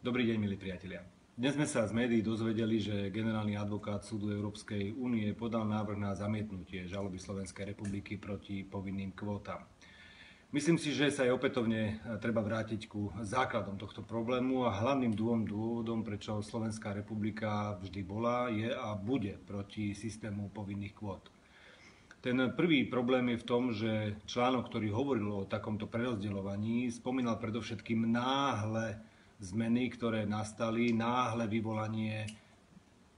Dobrý deň, milí priatelia. Dnes sme sa z médií dozvedeli, že generálny advokát súdu Európskej únie podal návrh na zamietnutie žaloby Slovenskej republiky proti povinným kvótam. Myslím si, že sa aj opätovne treba vrátiť ku základom tohto problému a hlavným dôvodom, prečo Slovenská republika vždy bola, je a bude proti systému povinných kvót. Ten prvý problém je v tom, že článok, ktorý hovoril o takomto prerozdeľovaní, spomínal predovšetkým náhle zmeny, ktoré nastali, náhle vyvolanie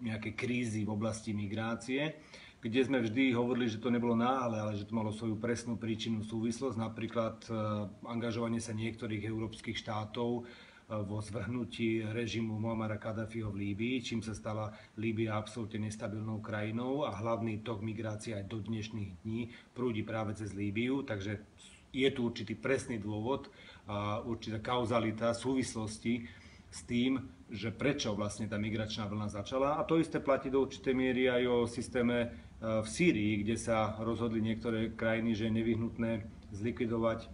nejakej krízy v oblasti migrácie, kde sme vždy hovorili, že to nebolo náhle, ale že to malo svoju presnú príčinnú súvislosť, napríklad angažovanie sa niektorých európskych štátov vo zvrhnutí režimu Muammara Kaddafiho v Líbii, čím sa stala Líbia absolútne nestabilnou krajinou a hlavný tok migrácie aj do dnešných dní prúdi práve cez Líbiu, takže je tu určitý presný dôvod a určitá kauzalita súvislosti s tým, že prečo vlastne tá migračná vlna začala. A to isté platí do určitej miery aj o systéme v Sýrii, kde sa rozhodli niektoré krajiny, že je nevyhnutné zlikvidovať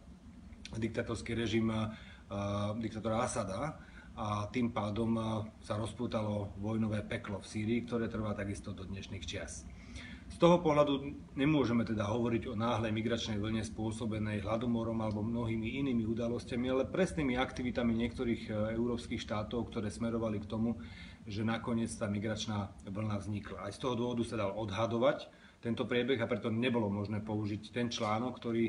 diktatorský režim diktátora Asada a tým pádom sa rozpútalo vojnové peklo v Sýrii, ktoré trvá takisto do dnešných čias. Z toho pohľadu nemôžeme teda hovoriť o náhlej migračnej vlne spôsobenej hladomorom alebo mnohými inými udalosťami, ale presnými aktivitami niektorých európskych štátov, ktoré smerovali k tomu, že nakoniec tá migračná vlna vznikla. Aj z toho dôvodu sa dal odhadovať tento priebeh a preto nebolo možné použiť ten článok, ktorý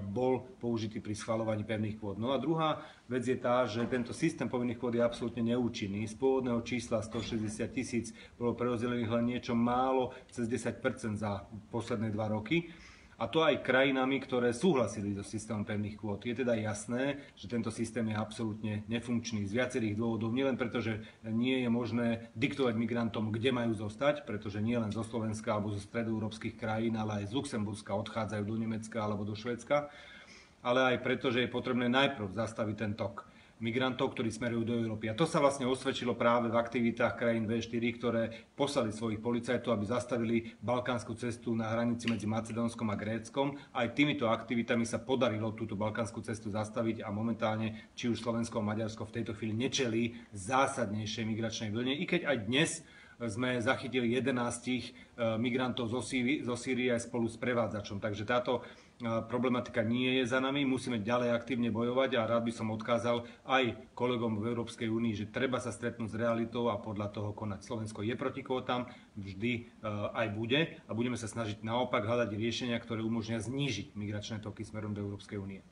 bol použitý pri schvaľovaní pevných kvót. No a druhá vec je tá, že tento systém povinných kvót je absolútne neúčinný. Z pôvodného čísla 160 000 bolo prerozdelených len niečo málo, cez 10% za posledné 2 roky. A to aj krajinami, ktoré súhlasili so systémom pevných kvót. Je teda jasné, že tento systém je absolútne nefunkčný z viacerých dôvodov. Nielen preto, že nie je možné diktovať migrantom, kde majú zostať, pretože nie len zo Slovenska alebo zo stredoeurópskych krajín, ale aj z Luxemburska odchádzajú do Nemecka alebo do Švédska, ale aj preto, že je potrebné najprv zastaviť ten tok migrantov, ktorí smerujú do Európy. A to sa vlastne osvedčilo práve v aktivitách krajín V4, ktoré poslali svojich policajtov, aby zastavili balkánsku cestu na hranici medzi Macedónskom a Gréckom. Aj týmito aktivitami sa podarilo túto balkánsku cestu zastaviť a momentálne či už Slovensko a Maďarsko v tejto chvíli nečelí zásadnejšej migračnej vlne, i keď aj dnes sme zachytili 11 migrantov zo Sýrie aj spolu s prevádzačom. Takže táto problematika nie je za nami, musíme ďalej aktívne bojovať a rád by som odkázal aj kolegom v Európskej únii, že treba sa stretnúť s realitou a podľa toho konať. Slovensko je proti kvótam, vždy aj bude a budeme sa snažiť naopak hľadať riešenia, ktoré umožnia znížiť migračné toky smerom do Európskej únie.